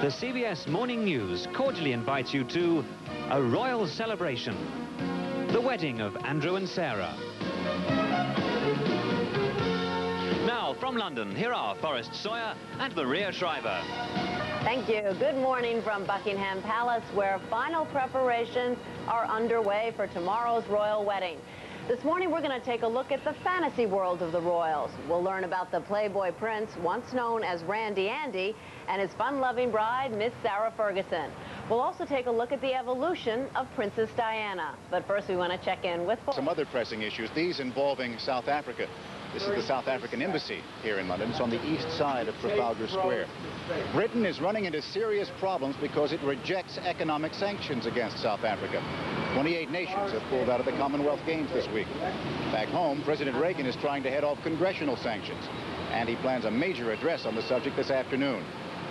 The CBS Morning News cordially invites you to a royal celebration. The wedding of Andrew and Sarah. Now, from London, here are Forrest Sawyer and Maria Shriver. Thank you. Good morning from Buckingham Palace, where final preparations are underway for tomorrow's royal wedding. This morning, we're going to take a look at the fantasy world of the royals. We'll learn about the Playboy Prince, once known as Randy Andy, and his fun-loving bride, Miss Sarah Ferguson. We'll also take a look at the evolution of Princess Diana. But first, we want to check in with some other pressing issues, these involving South Africa. This is the South African embassy here in London. It's on the east side of Trafalgar Square. Britain is running into serious problems because it rejects economic sanctions against South Africa. 28 nations have pulled out of the Commonwealth Games this week. Back home, President Reagan is trying to head off congressional sanctions, and he plans a major address on the subject this afternoon.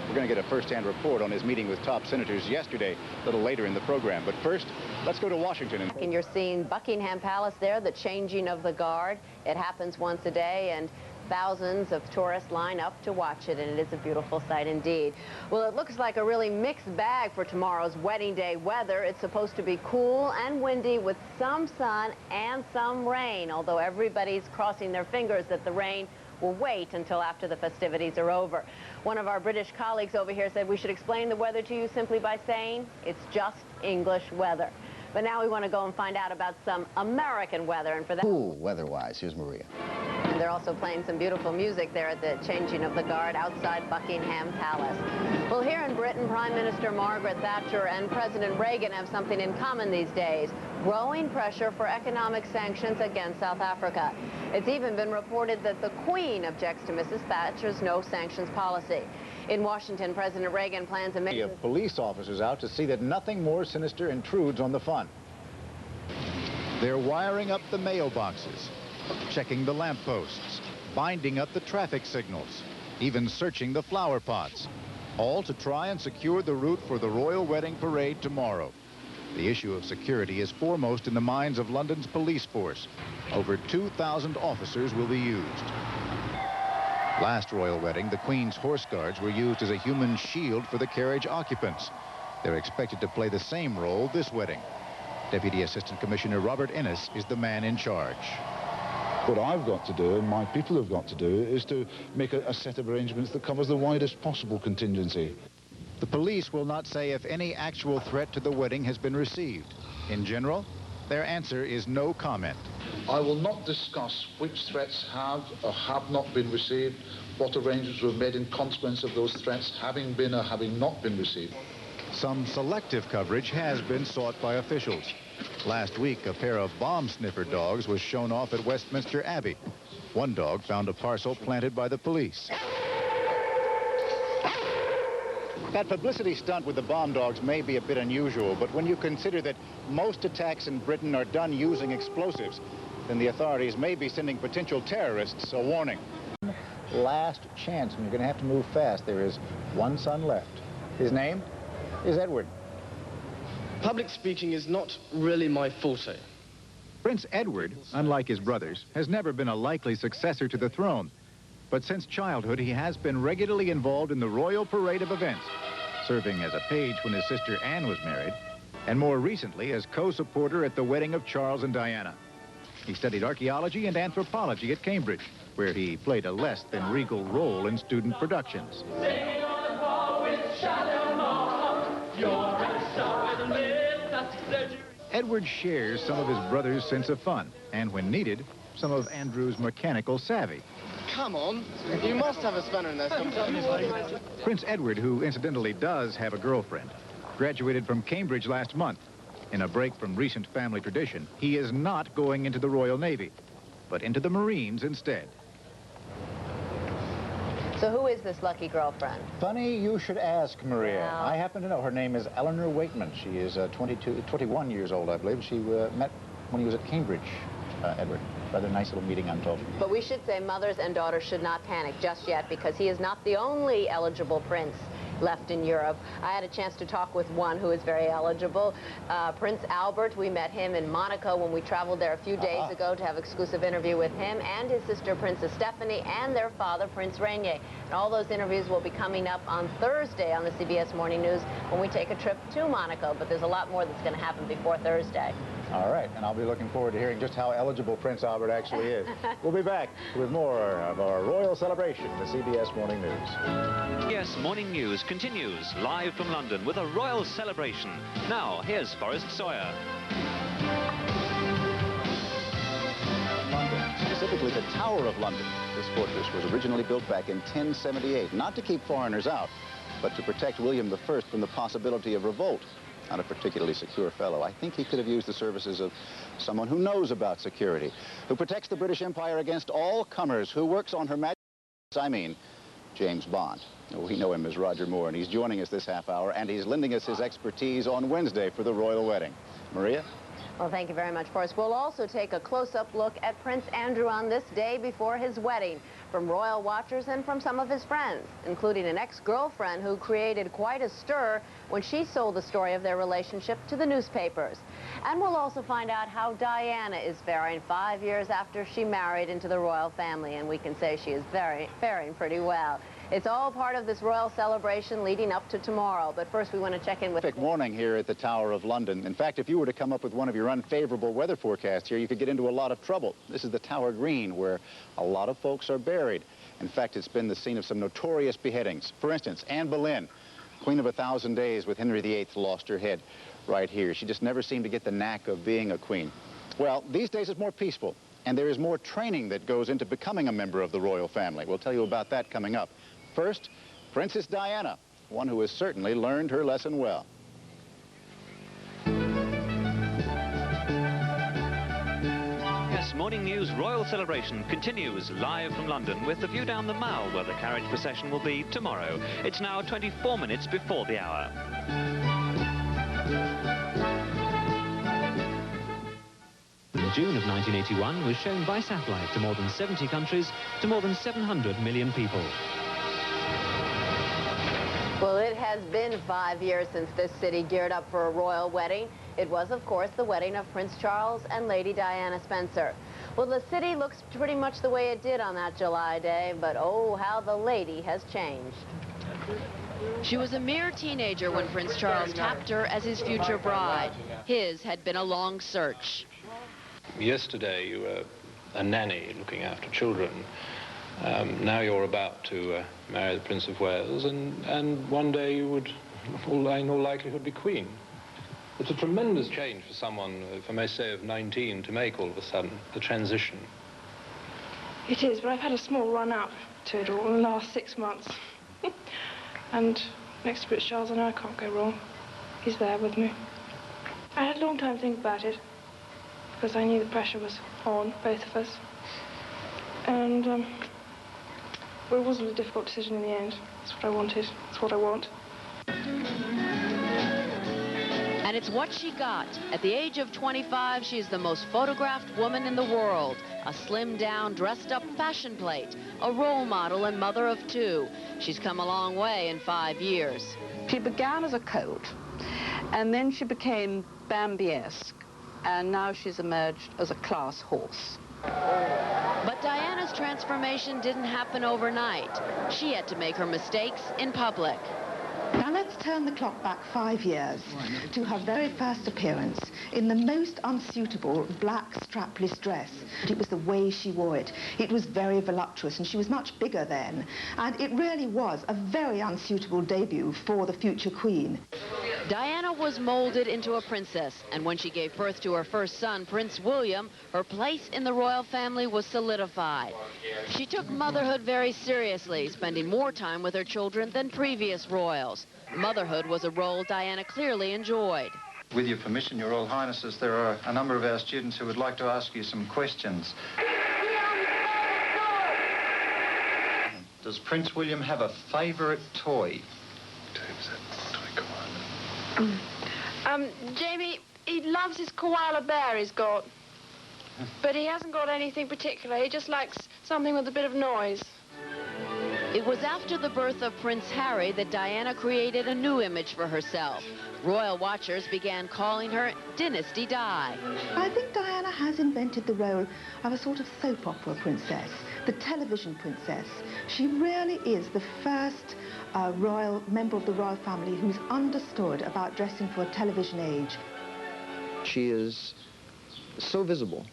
We're going to get a first-hand report on his meeting with top senators yesterday, a little later in the program. But first, let's go to Washington. And you're seeing Buckingham Palace there, the changing of the guard. It happens once a day, and thousands of tourists line up to watch it, and it is a beautiful sight indeed. Well, it looks like a really mixed bag for tomorrow's wedding day weather. It's supposed to be cool and windy with some sun and some rain, although everybody's crossing their fingers that the rain will wait until after the festivities are over. One of our British colleagues over here said we should explain the weather to you simply by saying it's just English weather. But now we want to go and find out about some American weather, and for that... Cool weather-wise. Here's Maria. And they're also playing some beautiful music there at the changing of the guard outside Buckingham Palace. Well, here in Britain, Prime Minister Margaret Thatcher and President Reagan have something in common these days: growing pressure for economic sanctions against South Africa. It's even been reported that the Queen objects to Mrs. Thatcher's no-sanctions policy. In Washington, President Reagan plans a... of police officers out to see that nothing more sinister intrudes on the fun. They're wiring up the mailboxes, checking the lampposts, binding up the traffic signals, even searching the flower pots, all to try and secure the route for the royal wedding parade tomorrow. The issue of security is foremost in the minds of London's police force. Over 2,000 officers will be used. Last royal wedding, the Queen's Horse Guards were used as a human shield for the carriage occupants. They're expected to play the same role this wedding. Deputy Assistant Commissioner Robert Ennis is the man in charge. What I've got to do, and my people have got to do, is to make a set of arrangements that covers the widest possible contingency. The police will not say if any actual threat to the wedding has been received. In general, their answer is no comment. I will not discuss which threats have or have not been received, what arrangements were made in consequence of those threats having been or having not been received. Some selective coverage has been sought by officials. Last week, a pair of bomb sniffer dogs was shown off at Westminster Abbey. One dog found a parcel planted by the police. That publicity stunt with the bomb dogs may be a bit unusual, but when you consider that most attacks in Britain are done using explosives, then the authorities may be sending potential terrorists a warning. Last chance, and you're going to have to move fast. There is one son left. His name is Edward. Public speaking is not really my forte. Prince Edward, unlike his brothers, has never been a likely successor to the throne. But since childhood, he has been regularly involved in the royal parade of events, serving as a page when his sister Anne was married, and more recently as co-supporter at the wedding of Charles and Diana. He studied archaeology and anthropology at Cambridge, where he played a less than regal role in student productions. Edward shares some of his brother's sense of fun, and when needed, some of Andrew's mechanical savvy. Come on, you must have a spanner in there sometimes. Prince Edward, who incidentally does have a girlfriend, graduated from Cambridge last month. In a break from recent family tradition, he is not going into the Royal Navy, but into the Marines instead. So who is this lucky girlfriend? Funny you should ask, Maria. Well, I happen to know. Her name is Eleanor Wakeman. She is 21 years old, I believe. She met when he was at Cambridge, Edward. Rather nice little meeting, I'm told. But we should say mothers and daughters should not panic just yet, because he is not the only eligible prince left in Europe. I had a chance to talk with one who is very eligible. Prince Albert, we met him in Monaco when we traveled there a few days ago to have an exclusive interview with him and his sister Princess Stephanie and their father Prince Rainier. And all those interviews will be coming up on Thursday on the CBS Morning News when we take a trip to Monaco, but there's a lot more that's going to happen before Thursday. All right, and I'll be looking forward to hearing just how eligible Prince Albert actually is. We'll be back with more of our royal celebration, the CBS Morning News. CBS Morning News continues live from London with a royal celebration. Now, here's Forrest Sawyer. London, specifically the Tower of London. This fortress was originally built back in 1078, not to keep foreigners out, but to protect William I from the possibility of revolt. Not a particularly secure fellow. I think he could have used the services of someone who knows about security, who protects the British Empire against all comers, who works on Her Majesty's, James Bond. We know him as Roger Moore, and he's joining us this half hour, and he's lending us his expertise on Wednesday for the royal wedding. Maria? Well, thank you very much, Forrest. We'll also take a close-up look at Prince Andrew on this day before his wedding, from royal watchers and from some of his friends, including an ex-girlfriend who created quite a stir when she sold the story of their relationship to the newspapers. And we'll also find out how Diana is faring 5 years after she married into the royal family, and we can say she is faring pretty well. It's all part of this royal celebration leading up to tomorrow. But first, we want to check in with... Perfect morning here at the Tower of London. In fact, if you were to come up with one of your unfavorable weather forecasts here, you could get into a lot of trouble. This is the Tower Green, where a lot of folks are buried. In fact, it's been the scene of some notorious beheadings. For instance, Anne Boleyn, Queen of 1,000 Days with Henry VIII, lost her head right here. She just never seemed to get the knack of being a queen. Well, these days it's more peaceful, and there is more training that goes into becoming a member of the royal family. We'll tell you about that coming up. First, Princess Diana, one who has certainly learned her lesson well. Yes, Morning News Royal Celebration continues live from London with the view down the Mall, where the carriage procession will be tomorrow. It's now 24 minutes before the hour. June of 1981 was shown by satellite to more than 70 countries, to more than 700 million people. Well, it has been 5 years since this city geared up for a royal wedding. It was, of course, the wedding of Prince Charles and Lady Diana Spencer. Well, the city looks pretty much the way it did on that July day, but oh, how the lady has changed. She was a mere teenager when Prince Charles tapped her as his future bride. His had been a long search. Yesterday, you were a nanny looking after children. Now you're about to marry the Prince of Wales, and one day you would, in all likelihood, be Queen. It's a tremendous change for someone, if I may say, of 19 to make all of a sudden, the transition. It is, but I've had a small run-up to it all in the last 6 months. And next to Prince Charles, I know I can't go wrong. He's there with me. I had a long time to think about it, because I knew the pressure was on both of us. And, well, it wasn't a difficult decision in the end. That's what I wanted. That's what I want. And it's what she got. At the age of 25, she is the most photographed woman in the world. A slimmed-down, dressed-up fashion plate. A role model and mother of 2. She's come a long way in 5 years. She began as a colt, and then she became Bambi-esque, and now she's emerged as a class horse. But Diana's transformation didn't happen overnight. She had to make her mistakes in public. Now let's turn the clock back 5 years to her very first appearance in the most unsuitable black strapless dress. It was the way she wore it. It was very voluptuous, and she was much bigger then. And it really was a very unsuitable debut for the future queen. Diana was molded into a princess, and when she gave birth to her first son, Prince William, her place in the royal family was solidified. She took motherhood very seriously, spending more time with her children than previous royals. Motherhood was a role Diana clearly enjoyed. With your permission, Your Royal Highnesses, there are a number of our students who would like to ask you some questions. Does Prince William have a favourite toy? Jamie, he loves his koala bear he's got. But he hasn't got anything particular. He just likes something with a bit of noise. It was after the birth of Prince Harry that Diana created a new image for herself. Royal watchers began calling her Dynasty Di. I think Diana has invented the role of a sort of soap opera princess, the television princess. She really is the first royal member of the royal family who's understood about dressing for a television age. She is so visible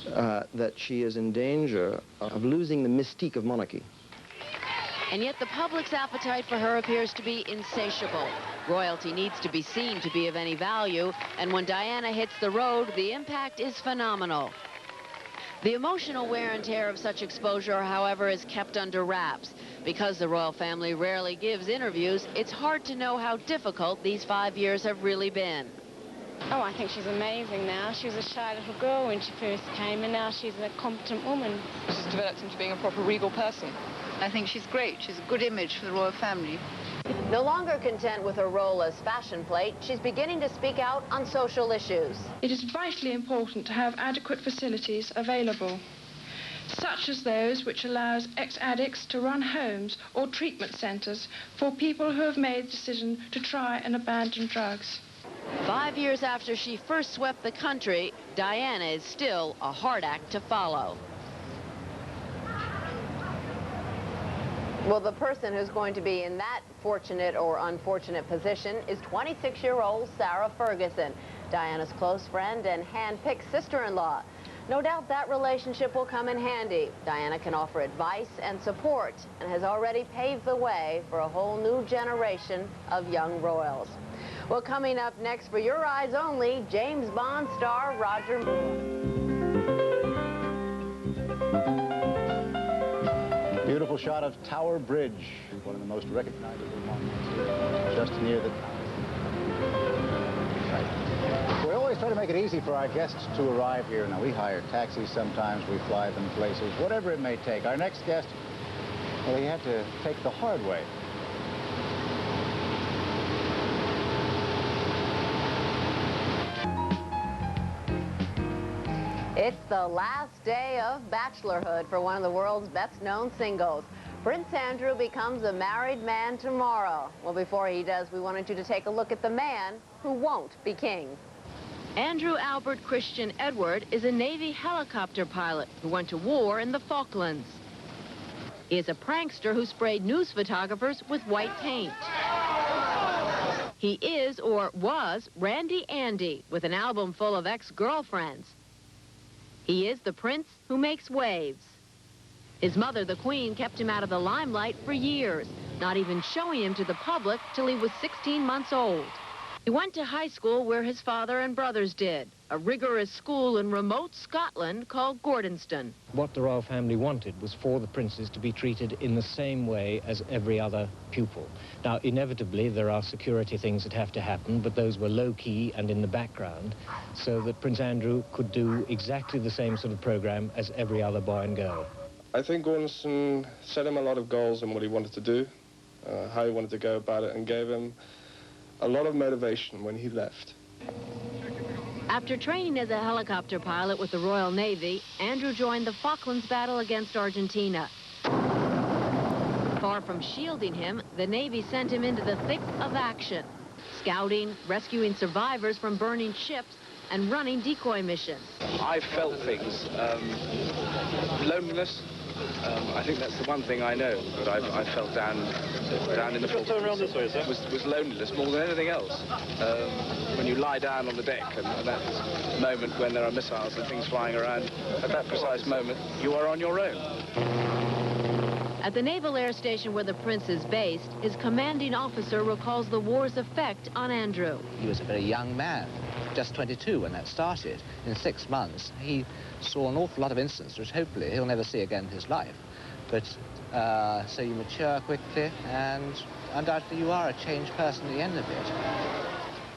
that she is in danger of losing the mystique of monarchy. And yet the public's appetite for her appears to be insatiable. Royalty needs to be seen to be of any value, and when Diana hits the road, the impact is phenomenal. The emotional wear and tear of such exposure, however, is kept under wraps. Because the royal family rarely gives interviews, it's hard to know how difficult these 5 years have really been. Oh, I think she's amazing now. She was a shy little girl when she first came, and now she's a competent woman. She's developed into being a proper regal person. I think she's great. She's a good image for the royal family. No longer content with her role as fashion plate, she's beginning to speak out on social issues. It is vitally important to have adequate facilities available, such as those which allows ex-addicts to run homes or treatment centres for people who have made the decision to try and abandon drugs. 5 years after she first swept the country, Diana is still a hard act to follow. Well, the person who's going to be in that fortunate or unfortunate position is 26-year-old Sarah Ferguson, Diana's close friend and hand-picked sister-in-law. No doubt that relationship will come in handy. Diana can offer advice and support and has already paved the way for a whole new generation of young royals. Well, coming up next, for your eyes only, James Bond star Roger Moore. Beautiful shot of Tower Bridge, one of the most recognizable monuments here, just near the tower. Right. We always try to make it easy for our guests to arrive here. Now, we hire taxis sometimes, we fly them places, whatever it may take. Our next guest, well, he had to take the hard way. It's the last day of bachelorhood for one of the world's best-known singles. Prince Andrew becomes a married man tomorrow. Well, before he does, we wanted you to take a look at the man who won't be king. Andrew Albert Christian Edward is a Navy helicopter pilot who went to war in the Falklands. He is a prankster who sprayed news photographers with white paint. He is, or was, Randy Andy, with an album full of ex-girlfriends. He is the prince who makes waves. His mother, the Queen, kept him out of the limelight for years, not even showing him to the public till he was 16 months old. He went to high school where his father and brothers did, a rigorous school in remote Scotland called Gordonston. What the royal family wanted was for the princes to be treated in the same way as every other pupil. Now, inevitably, there are security things that have to happen, but those were low-key and in the background, so that Prince Andrew could do exactly the same sort of program as every other boy and girl. I think Gordonston set him a lot of goals in what he wanted to do, how he wanted to go about it, and gave him a lot of motivation when he left. After training as a helicopter pilot with the Royal Navy, Andrew joined the Falklands battle against Argentina. Far from shielding him, the Navy sent him into the thick of action, scouting, rescuing survivors from burning ships, and running decoy missions. I felt things. Loneliness. I think that's the one thing I know that I felt down in the Falklands. Was loneliness more than anything else. When you lie down on the deck, and that moment when there are missiles and things flying around, at that precise moment, you are on your own. At the Naval Air Station where the prince is based, his commanding officer recalls the war's effect on Andrew. He was a very young man, just 22 when that started. In 6 months, he saw an awful lot of incidents, which hopefully he'll never see again in his life. But so you mature quickly, and undoubtedly you are a changed person at the end of it.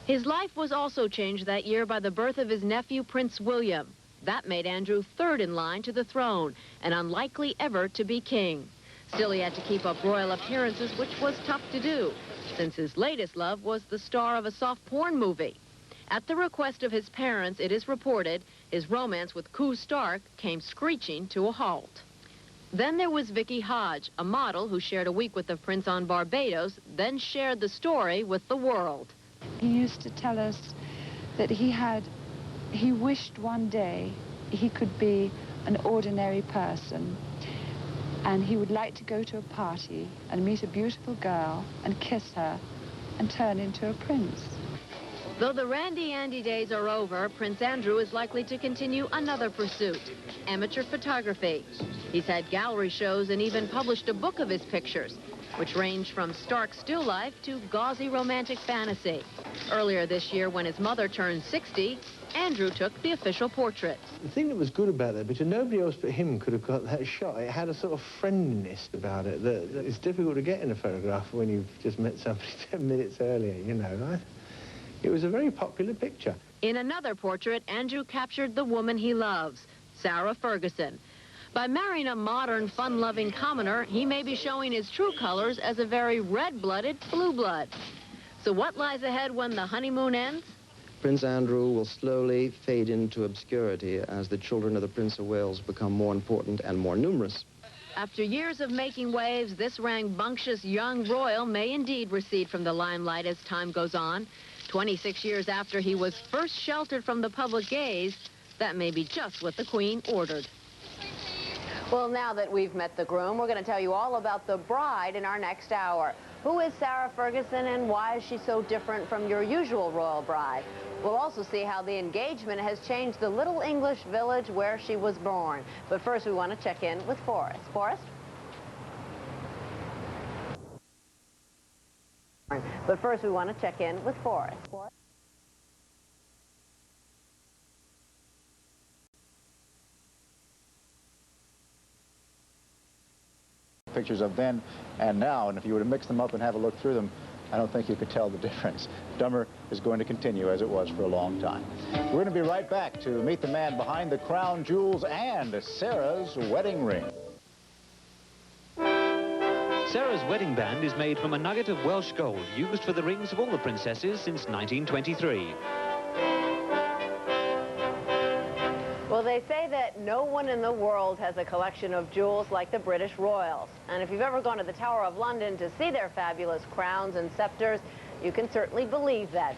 His life was also changed that year by the birth of his nephew, Prince William. That made Andrew third in line to the throne, and unlikely ever to be king. Still, he had to keep up royal appearances, which was tough to do, since his latest love was the star of a soft porn movie. At the request of his parents, it is reported, his romance with Koo Stark came screeching to a halt. Then there was Vicky Hodge, a model who shared a week with the prince on Barbados, then shared the story with the world. He used to tell us that he wished one day he could be an ordinary person, and he would like to go to a party and meet a beautiful girl and kiss her and turn into a prince. Though the randy-andy days are over, Prince Andrew is likely to continue another pursuit, amateur photography. He's had gallery shows and even published a book of his pictures, which range from stark still life to gauzy romantic fantasy. Earlier this year, when his mother turned 60, Andrew took the official portrait. The thing that was good about that picture, nobody else but him could have got that shot. It had a sort of friendliness about it that is difficult to get in a photograph when you've just met somebody 10 minutes earlier, you know. It was a very popular picture. In another portrait, Andrew captured the woman he loves, Sarah Ferguson. By marrying a modern, fun-loving commoner, he may be showing his true colors as a very red-blooded blue blood. So what lies ahead when the honeymoon ends? Prince Andrew will slowly fade into obscurity as the children of the Prince of Wales become more important and more numerous. After years of making waves, this rambunctious young royal may indeed recede from the limelight as time goes on. 26 years after he was first sheltered from the public gaze, that may be just what the Queen ordered. Well, now that we've met the groom, we're going to tell you all about the bride in our next hour. Who is Sarah Ferguson and why is she so different from your usual royal bride? We'll also see how the engagement has changed the little English village where she was born. But first, we want to check in with Forrest. Forrest? But first, we want to check in with Forrest. Pictures of then and now, and if you were to mix them up and have a look through them, I don't think you could tell the difference. Dumber is going to continue as it was for a long time. We're going to be right back to meet the man behind the crown jewels and Sarah's wedding ring. Sarah's wedding band is made from a nugget of Welsh gold used for the rings of all the princesses since 1923. Well, they say that no one in the world has a collection of jewels like the British royals. And if you've ever gone to the Tower of London to see their fabulous crowns and scepters, you can certainly believe that.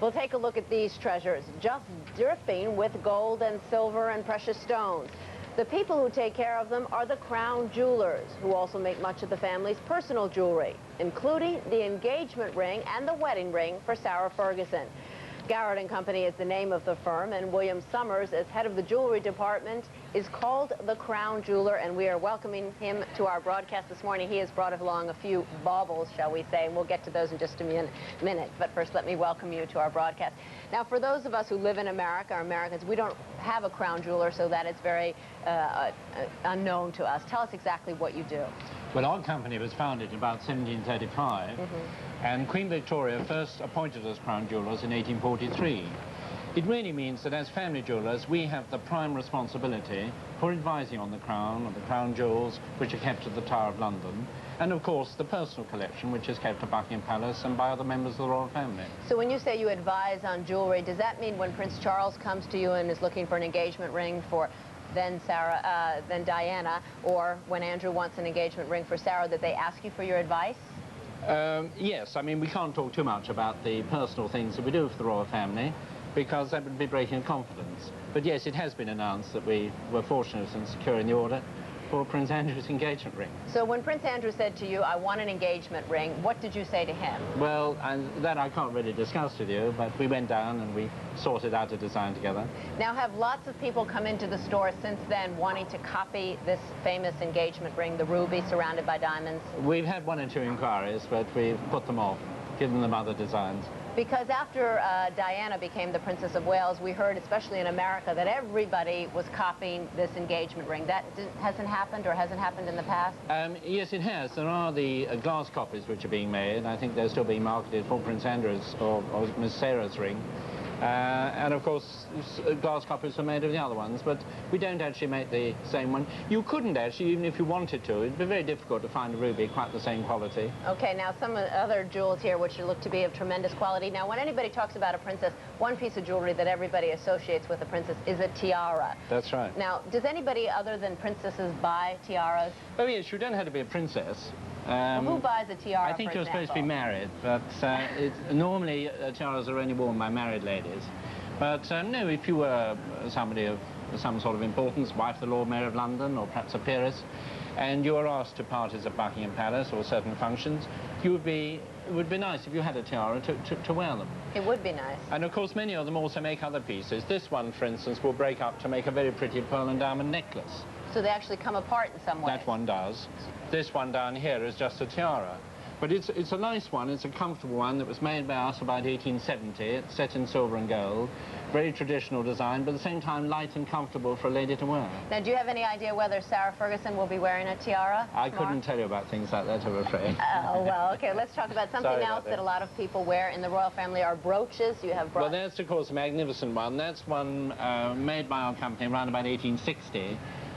We'll take a look at these treasures, just dripping with gold and silver and precious stones. The people who take care of them are the crown jewelers, who also make much of the family's personal jewelry, including the engagement ring and the wedding ring for Sarah Ferguson. Garrett & Company is the name of the firm, and William Summers, as head of the jewelry department, is called the Crown Jeweler, and we are welcoming him to our broadcast this morning. He has brought along a few baubles, shall we say, and we'll get to those in just a minute. But first, let me welcome you to our broadcast. Now, for those of us who live in America, or Americans, we don't have a crown jeweler, so that is very unknown to us. Tell us exactly what you do. Well, our company was founded in about 1735, and Queen Victoria first appointed us crown jewelers in 1843. It really means that as family jewelers, we have the prime responsibility for advising on the crown jewels, which are kept at the Tower of London, and of course the personal collection, which is kept at Buckingham Palace and by other members of the royal family. So when you say you advise on jewelry, does that mean when Prince Charles comes to you and is looking for an engagement ring for then Diana, or when Andrew wants an engagement ring for Sarah, that they ask you for your advice? Yes, I mean, we can't talk too much about the personal things that we do for the royal family, because that would be breaking confidence. But yes, it has been announced that we were fortunate in securing the order for Prince Andrew's engagement ring. So when Prince Andrew said to you, I want an engagement ring, what did you say to him? Well, that I can't really discuss with you, but we went down and we sorted out a design together. Now, have lots of people come into the store since then wanting to copy this famous engagement ring, the ruby surrounded by diamonds? We've had one or two inquiries, but we've put them off, given them other designs. Because after Diana became the Princess of Wales, we heard, especially in America, that everybody was copying this engagement ring. That hasn't happened, or hasn't happened in the past? Yes, it has. There are the glass copies which are being made. I think they're still being marketed for Prince Andrew's or Miss Sarah's ring. And of course, glass copies are made of the other ones, but we don't actually make the same one. You couldn't actually, even if you wanted to. It'd be very difficult to find a ruby quite the same quality. Okay, now some other jewels here which look to be of tremendous quality. Now, when anybody talks about a princess, one piece of jewelry that everybody associates with a princess is a tiara. That's right. Now, does anybody other than princesses buy tiaras? Oh yes, you don't have to be a princess. Well, who buys a tiara, I think for you're supposed to be example? married, but normally tiaras are only worn by married ladies. But no, if you were somebody of some sort of importance, wife of the Lord Mayor of London, or perhaps a peeress, and you were asked to parties at Buckingham Palace or certain functions, it would be nice if you had a tiara to wear them. It would be nice. And of course, many of them also make other pieces. This one, for instance, will break up to make a very pretty pearl and diamond necklace. So they actually come apart in some way. That one does. This one down here is just a tiara. But it's a nice one. It's a comfortable one that was made by us about 1870. It's set in silver and gold. Very traditional design, but at the same time light and comfortable for a lady to wear. Now, do you have any idea whether Sarah Ferguson will be wearing a tiara I tomorrow? couldn't tell you about things like that, I'm afraid. Oh, well, okay. Let's talk about something else that a lot of people wear in the royal family are brooches. You have Well, that's, of course, a magnificent one. That's one made by our company around about 1860.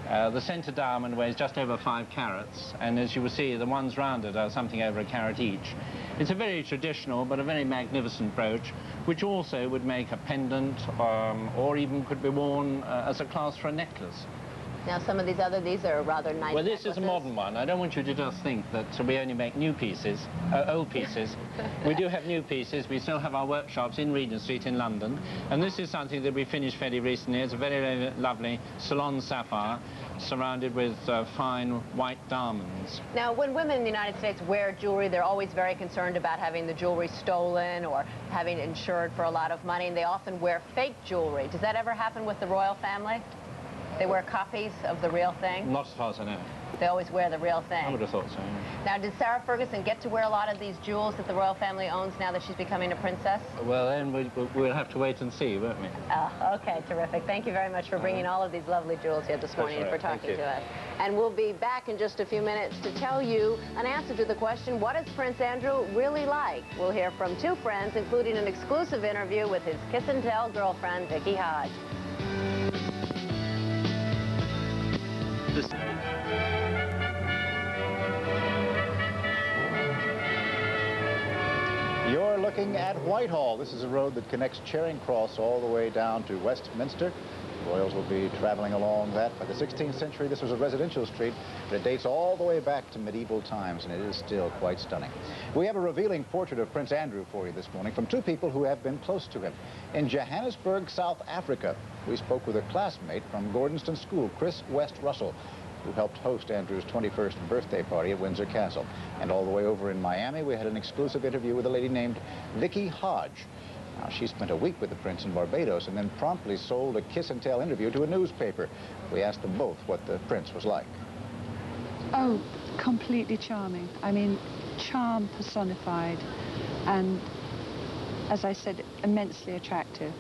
The centre diamond weighs just over 5 carats, and as you will see, the ones round it are something over a carat each. It's a very traditional but a very magnificent brooch, which also would make a pendant or even could be worn as a clasp for a necklace. Now, some of these are rather nice Well, this necklaces. is a modern one. I don't want you to just think that we only make new pieces, old pieces. We do have new pieces. We still have our workshops in Regent Street in London. And this is something that we finished fairly recently. It's a very, very lovely Ceylon sapphire surrounded with fine white diamonds. Now, when women in the United States wear jewelry, they're always very concerned about having the jewelry stolen or having it insured for a lot of money, and they often wear fake jewelry. Does that ever happen with the royal family? They wear copies of the real thing? Not as far as I know. They always wear the real thing. I would have thought so, yeah. Now, did Sarah Ferguson get to wear a lot of these jewels that the royal family owns now that she's becoming a princess? Well, then we'll have to wait and see, won't we? Oh, okay, terrific. Thank you very much for bringing all of these lovely jewels here this morning and for talking to us. And we'll be back in just a few minutes to tell you an answer to the question, what is Prince Andrew really like? We'll hear from two friends, including an exclusive interview with his kiss-and-tell girlfriend, Vicky Hodge. You're looking at Whitehall. This is a road that connects Charing Cross all the way down to Westminster. Royals will be traveling along that. By the 16th century, this was a residential street, but it dates all the way back to medieval times, and it is still quite stunning. We have a revealing portrait of Prince Andrew for you this morning from two people who have been close to him. In Johannesburg, South Africa, we spoke with a classmate from Gordonston School, Chris West Russell, who helped host Andrew's 21st birthday party at Windsor Castle. And all the way over in Miami, we had an exclusive interview with a lady named Vicky Hodge. Now, she spent a week with the prince in Barbados and then promptly sold a kiss-and-tell interview to a newspaper. We asked them both what the prince was like. Oh, completely charming. I mean, charm personified, and, as I said, immensely attractive,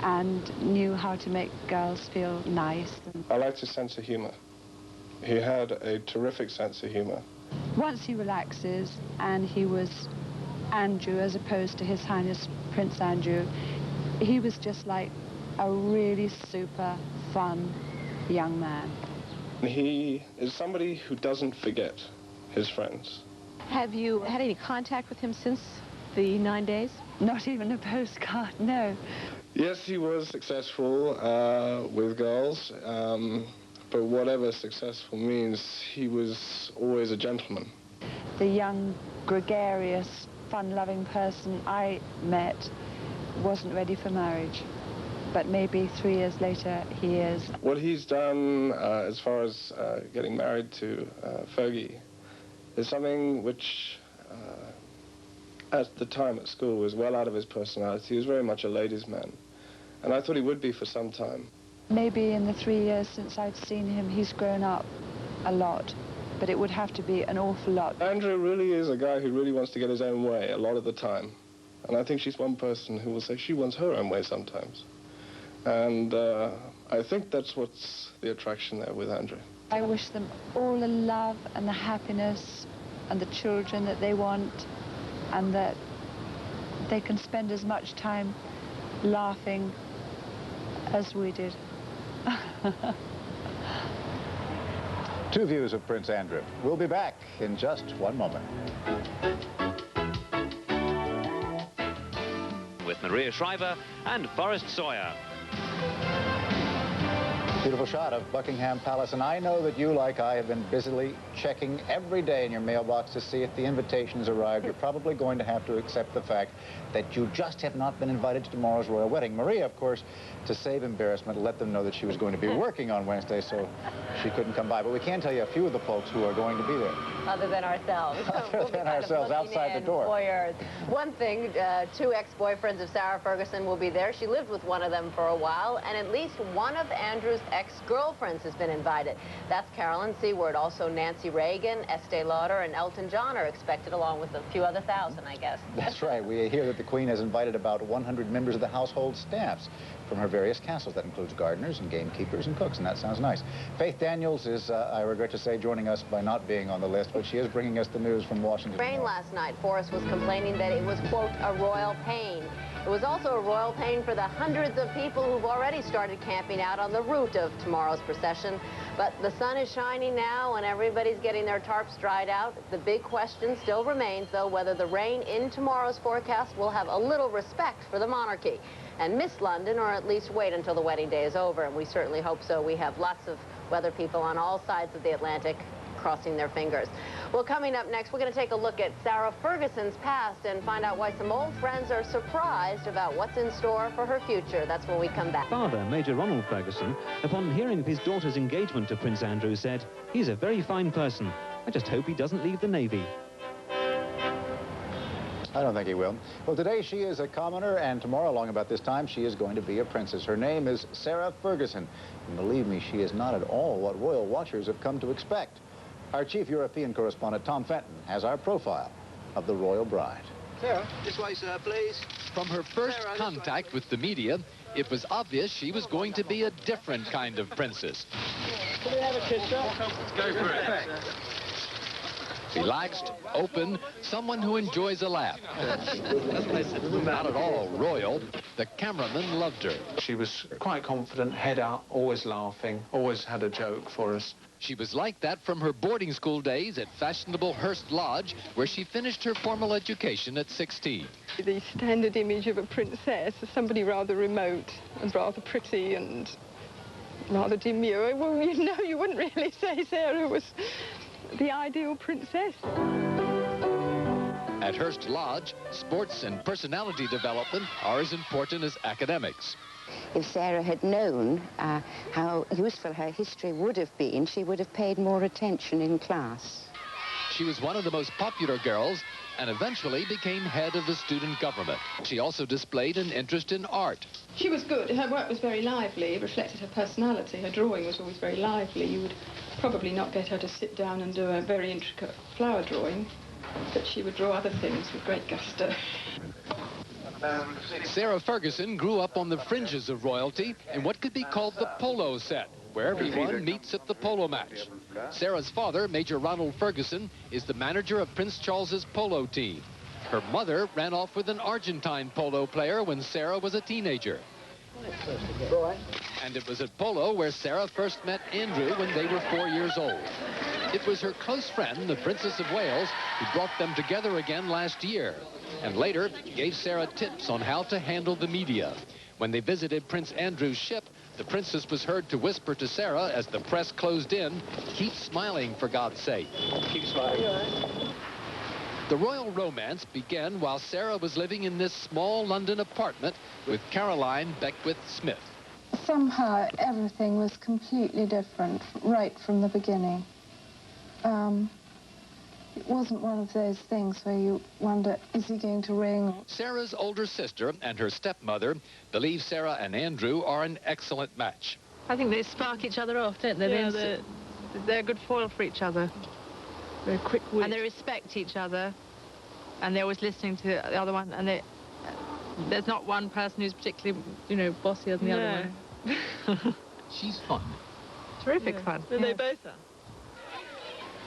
and knew how to make girls feel nice. I liked his sense of humor. He had a terrific sense of humor. Once he relaxes, and he was Andrew as opposed to His Highness Prince Andrew, he was just like a really super fun young man. He is somebody who doesn't forget his friends. Have you had any contact with him since the 9 days? Not even a postcard, no. Yes, he was successful with girls, but whatever successful means, he was always a gentleman. The young, gregarious, fun-loving person I met wasn't ready for marriage, but maybe 3 years later he is. What he's done as far as getting married to Fergie is something which at the time at school was well out of his personality. He was very much a ladies' man, and I thought he would be for some time. Maybe in the 3 years since I've seen him, he's grown up a lot, but it would have to be an awful lot. Andrew really is a guy who really wants to get his own way a lot of the time, and I think she's one person who will say she wants her own way sometimes. And I think that's what's the attraction there with Andrew. I wish them all the love and the happiness and the children that they want, and that they can spend as much time laughing as we did. Two views of Prince Andrew. We'll be back in just one moment. With Maria Shriver and Forrest Sawyer. Beautiful shot of Buckingham Palace, and I know that you, like I, have been busily checking every day in your mailbox to see if the invitation has arrived. You're probably going to have to accept the fact that you just have not been invited to tomorrow's royal wedding. Maria, of course, to save embarrassment, let them know that she was going to be working on Wednesday, so she couldn't come by. But we can tell you a few of the folks who are going to be there. Other than ourselves. Other than ourselves, outside the door. Foyers. One thing, two ex-boyfriends of Sarah Ferguson will be there. She lived with one of them for a while, and at least one of Andrew's ex-girlfriends has been invited. That's Carolyn Seward. Also Nancy Reagan, Estee Lauder, and Elton John are expected, along with a few other thousand, I guess. That's right. We hear that the Queen has invited about 100 members of the household staffs from her various castles. That includes gardeners and gamekeepers and cooks, and that sounds nice. Faith Daniels is, I regret to say, joining us by not being on the list, but she is bringing us the news from Washington. Rain last night. Forrest was complaining that it was, quote, a royal pain. It was also a royal pain for the hundreds of people who've already started camping out on the route of tomorrow's procession. But the sun is shining now and everybody's getting their tarps dried out. The big question still remains, though, whether the rain in tomorrow's forecast will have a little respect for the monarchy and miss London, or at least wait until the wedding day is over. And we certainly hope so. We have lots of weather people on all sides of the Atlantic crossing their fingers. Well, coming up next, we're going to take a look at Sarah Ferguson's past and find out why some old friends are surprised about what's in store for her future. That's when we come back. Father, Major Ronald Ferguson, upon hearing of his daughter's engagement to Prince Andrew, said, "He's a very fine person. I just hope he doesn't leave the Navy." I don't think he will. Well, today she is a commoner, and tomorrow, along about this time, she is going to be a princess. Her name is Sarah Ferguson. And believe me, she is not at all what royal watchers have come to expect. Our chief European correspondent, Tom Fenton, has our profile of the royal bride. Sarah, this way, sir, please. From her first contact with the media, it was obvious she was going to be a different kind of princess. Can we have a kiss, sir? Go for it. Relaxed, open, someone who enjoys a laugh. Not at all royal. The cameraman loved her. She was quite confident, head up, always laughing, always had a joke for us. She was like that from her boarding school days at fashionable Hurst Lodge, where she finished her formal education at 16. The standard image of a princess is somebody rather remote and rather pretty and rather demure. Well, you know, you wouldn't really say Sarah was the ideal princess. At Hurst Lodge, sports and personality development are as important as academics. If Sarah had known how useful her history would have been, she would have paid more attention in class. She was one of the most popular girls and eventually became head of the student government. She also displayed an interest in art. She was good. Her work was very lively. It reflected her personality. Her drawing was always very lively. You would probably not get her to sit down and do a very intricate flower drawing, but she would draw other things with great gusto. Sarah Ferguson grew up on the fringes of royalty in what could be called the polo set, where everyone meets at the polo match. Sarah's father, Major Ronald Ferguson, is the manager of Prince Charles's polo team. Her mother ran off with an Argentine polo player when Sarah was a teenager. And it was at polo where Sarah first met Andrew when they were 4 years old. It was her close friend, the Princess of Wales, who brought them together again last year, and later gave Sarah tips on how to handle the media. When they visited Prince Andrew's ship, the princess was heard to whisper to Sarah as the press closed in, "Keep smiling, for God's sake." Keep smiling. The royal romance began while Sarah was living in this small London apartment with Caroline Beckwith Smith. Somehow everything was completely different right from the beginning. It wasn't one of those things where you wonder, is he going to ring? Sarah's older sister and her stepmother believe Sarah and Andrew are an excellent match. I think they spark each other off, don't they? Yeah, they're a good foil for each other. They're quick-witted. And they respect each other. And they're always listening to the other one. And there's not one person who's particularly, you know, bossier than the other one. She's fun. Terrific fun. They both are.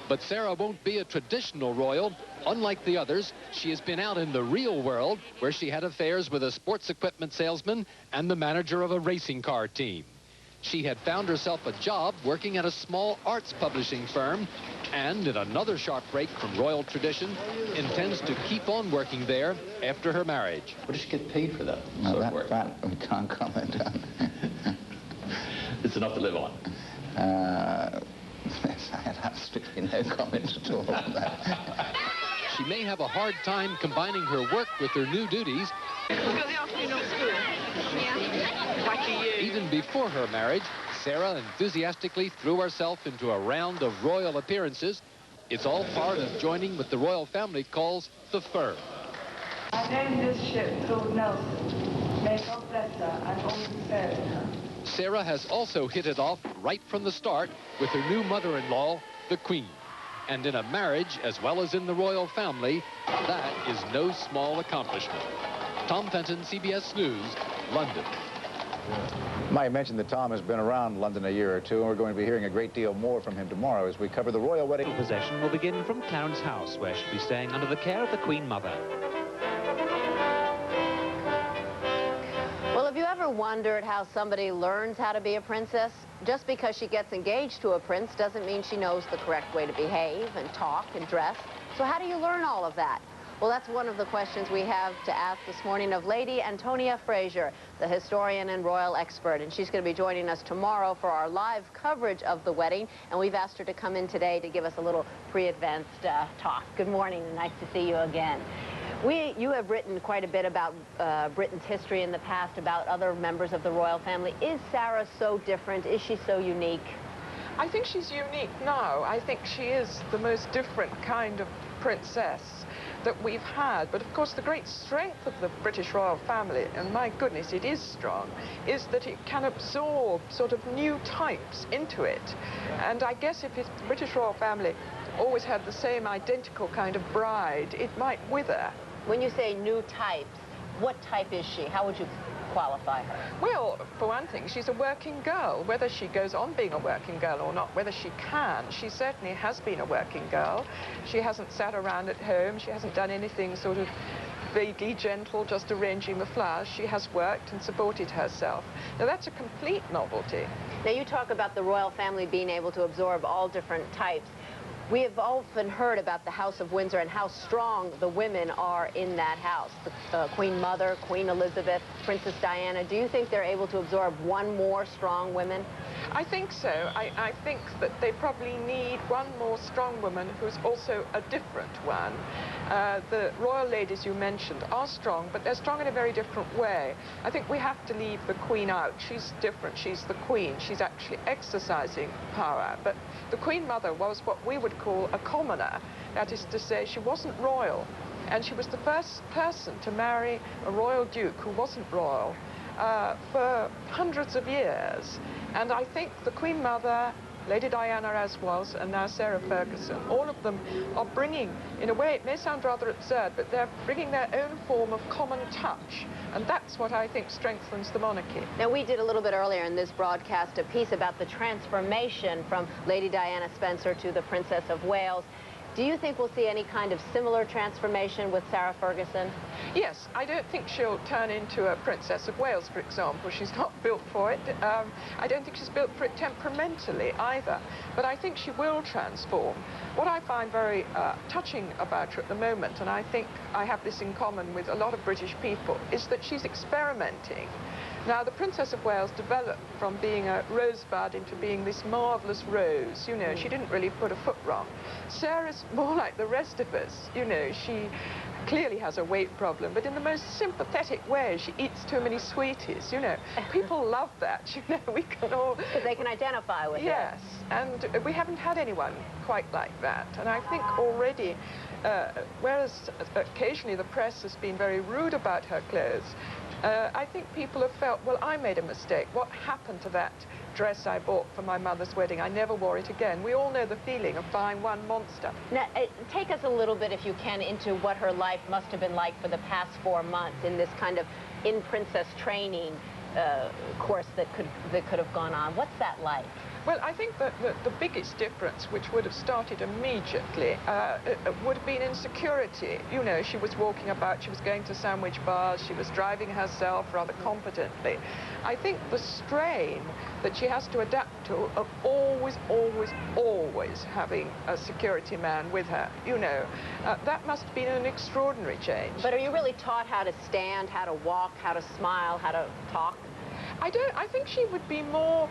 But Sarah won't be a traditional royal. Unlike the others, she has been out in the real world, where she had affairs with a sports equipment salesman and the manager of a racing car team. She had found herself a job working at a small arts publishing firm, and in another sharp break from royal tradition, intends to keep on working there after her marriage. What does she get paid for that? No, that we can't comment on. It's enough to live on. I have strictly no comment at all on that. She may have a hard time combining her work with her new duties. We've got the afternoon off school. Yeah. Lucky you. Even before her marriage, Sarah enthusiastically threw herself into a round of royal appearances. It's all part of joining what the royal family calls the firm. I named this ship called Nelson. May God bless her and all who sail in her. Sarah has also hit it off right from the start with her new mother-in-law, the Queen. And in a marriage, as well as in the royal family, that is no small accomplishment. Tom Fenton, CBS News, London. Mike mentioned that Tom has been around London a year or two, and we're going to be hearing a great deal more from him tomorrow as we cover the royal wedding. Procession will begin from Clarence House, where she'll be staying under the care of the Queen Mother. Well, have you ever wondered how somebody learns how to be a princess? Just because she gets engaged to a prince doesn't mean she knows the correct way to behave and talk and dress. So how do you learn all of that? Well, that's one of the questions we have to ask this morning of Lady Antonia Fraser, the historian and royal expert. And she's going to be joining us tomorrow for our live coverage of the wedding. And we've asked her to come in today to give us a little pre-advanced talk. Good morning, and nice to see you again. You have written quite a bit about Britain's history in the past, about other members of the royal family. Is Sarah so different? Is she so unique? I think she's unique now. I think she is the most different kind of princess that we've had. But of course the great strength of the British royal family, and my goodness it is strong, is that it can absorb sort of new types into it. And I guess if the British royal family always had the same identical kind of bride, it might wither. When you say new types, what type is she? How would you qualify her? Well, for one thing, she's a working girl. Whether she goes on being a working girl or not, whether she can, she certainly has been a working girl. She hasn't sat around at home. She hasn't done anything sort of vaguely gentle, just arranging the flowers. She has worked and supported herself. Now, that's a complete novelty. Now, you talk about the royal family being able to absorb all different types. We have often heard about the House of Windsor and how strong the women are in that house. The Queen Mother, Queen Elizabeth, Princess Diana. Do you think they're able to absorb one more strong woman? I think so. I think that they probably need one more strong woman who's also a different one. The royal ladies you mentioned are strong, but they're strong in a very different way. I think we have to leave the Queen out. She's different. She's the Queen. She's actually exercising power. But the Queen Mother was what we would call a commoner. That is to say, she wasn't royal. And she was the first person to marry a royal duke who wasn't royal for hundreds of years. And I think the Queen Mother, Lady Diana as was, and now Sarah Ferguson, all of them are bringing, in a way it may sound rather absurd, but they're bringing their own form of common touch. And that's what I think strengthens the monarchy. Now, we did a little bit earlier in this broadcast a piece about the transformation from Lady Diana Spencer to the Princess of Wales. Do you think we'll see any kind of similar transformation with Sarah Ferguson? Yes, I don't think she'll turn into a Princess of Wales, for example. She's not built for it. I don't think she's built for it temperamentally either. But I think she will transform. What I find very touching about her at the moment, and I think I have this in common with a lot of British people, is that she's experimenting. Now, the Princess of Wales developed from being a rosebud into being this marvellous rose. You know, she didn't really put a foot wrong. Sarah's more like the rest of us. You know, she clearly has a weight problem, but in the most sympathetic way. She eats too many sweeties, you know. People love that, you know. We can all... Because they can identify with yes, her. Yes, and we haven't had anyone quite like that. And I think already, whereas occasionally the press has been very rude about her clothes, I think people have felt, well, I made a mistake. What happened to that dress I bought for my mother's wedding? I never wore it again. We all know the feeling of buying one monster. Now, take us a little bit, if you can, into what her life must have been like for the past 4 months in this kind of in-princess training course that could have gone on. What's that like? Well, I think that the biggest difference, which would have started immediately, would have been insecurity. You know, she was walking about, she was going to sandwich bars, she was driving herself rather competently. I think the strain that she has to adapt to of always having a security man with her, you know, that must have been an extraordinary change. But are you really taught how to stand, how to walk, how to smile, how to talk? I think she would be more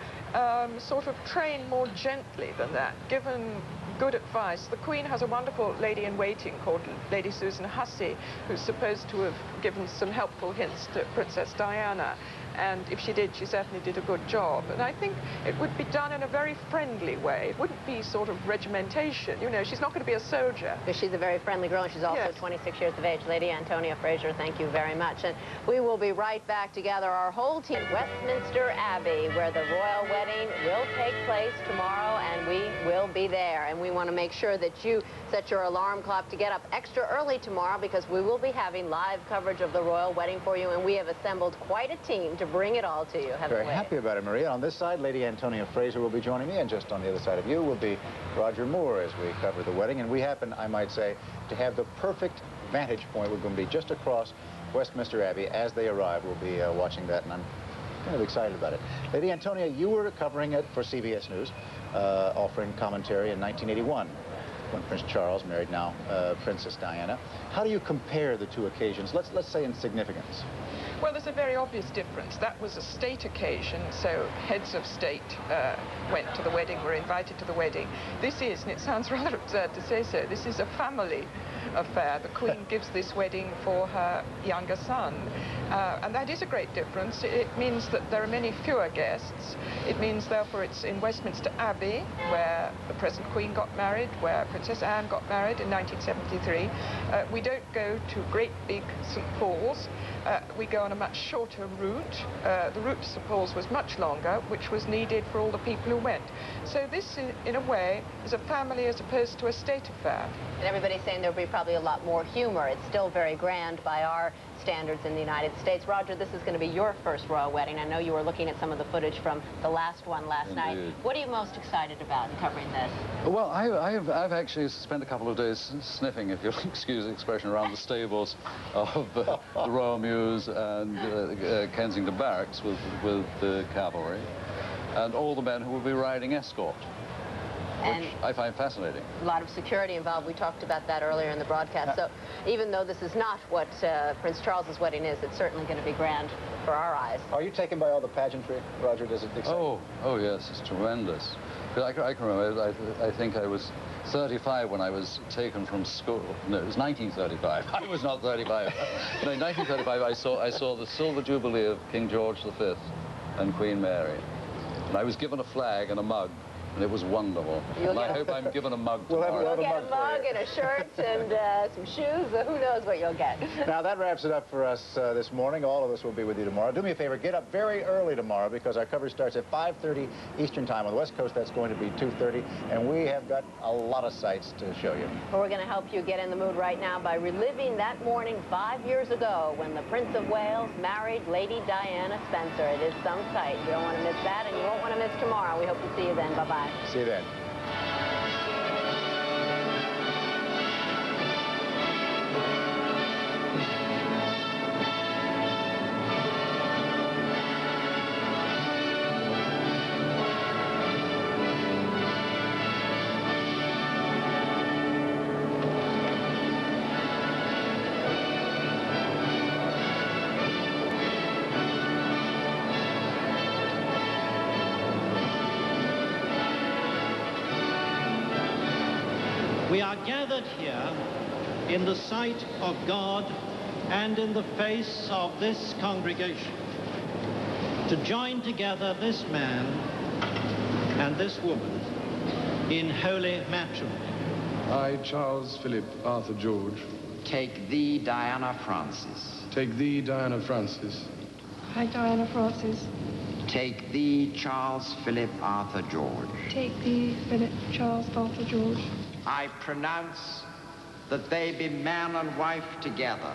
sort of trained more gently than that, given good advice. The Queen has a wonderful lady-in-waiting called Lady Susan Hussey, who's supposed to have given some helpful hints to Princess Diana. And if she did, she certainly did a good job. And I think it would be done in a very friendly way. It wouldn't be sort of regimentation. You know, she's not going to be a soldier. Because she's a very friendly girl, and she's also 26 years of age. Lady Antonia Fraser, thank you very much. And we will be right back to gather our whole team at Westminster Abbey, where the royal wedding will take place tomorrow, and we will be there. And we want to make sure that you set your alarm clock to get up extra early tomorrow, because we will be having live coverage of the royal wedding for you, and we have assembled quite a team to bring it all to you. Very happy about it, Maria. On this side, Lady Antonia Fraser will be joining me, and just on the other side of you will be Roger Moore as we cover the wedding. And we happen, I might say, to have the perfect vantage point. We're going to be just across Westminster Abbey as they arrive. We'll be watching that, and I'm kind of excited about it. Lady Antonia, you were covering it for CBS News, offering commentary in 1981. When Prince Charles married now Princess Diana. How do you compare the two occasions, let's say in significance? Well, there's a very obvious difference. That was a state occasion, so heads of state went to the wedding, were invited to the wedding. This is, and it sounds rather absurd to say so, this is a family affair. The Queen gives this wedding for her younger son. And that is a great difference. It means that there are many fewer guests. It means, therefore, it's in Westminster Abbey, where the present Queen got married, where Princess Anne got married in 1973. We don't go to great big St. Paul's. We go on a much shorter route. The route to St. Paul's was much longer, which was needed for all the people who went. So this, in a way, is a family as opposed to a state affair. And everybody's saying there'll be probably a lot more humor. It's still very grand by our standards in the United States. Roger, this is going to be your first royal wedding. I know you were looking at some of the footage from the last one last night. What are you most excited about in covering this? Well, I've actually spent a couple of days sniffing, if you'll excuse the expression, around the stables of the Royal Mews and Kensington Barracks with the cavalry and all the men who will be riding escort, which I find fascinating. A lot of security involved. We talked about that earlier in the broadcast. So even though this is not what Prince Charles's wedding is, it's certainly going to be grand for our eyes. Are you taken by all the pageantry, Roger? Does it excite you? Oh yes, it's tremendous. I can remember, I think I was 35 when I was taken from school. No, it was 1935. I was not 35. No, in 1935 I saw the Silver Jubilee of King George V and Queen Mary. And I was given a flag and a mug. And it was wonderful. And I hope I'm given a mug tomorrow. You'll get a mug and a shirt and some shoes. Who knows what you'll get. Now, that wraps it up for us this morning. All of us will be with you tomorrow. Do me a favor, get up very early tomorrow, because our coverage starts at 5:30 Eastern Time. On the West Coast, that's going to be 2:30. And we have got a lot of sights to show you. Well, we're going to help you get in the mood right now by reliving that morning 5 years ago when the Prince of Wales married Lady Diana Spencer. It is some sight. You don't want to miss that, and you won't want to miss tomorrow. We hope to see you then. Bye-bye. See you then. We are gathered here in the sight of God and in the face of this congregation to join together this man and this woman in holy matrimony. I, Charles Philip Arthur George. Take thee, Diana Francis. Take thee, Diana Francis. I, Diana Francis. Take thee, Charles Philip Arthur George. Take thee, Philip Charles Arthur George. I pronounce that they be man and wife together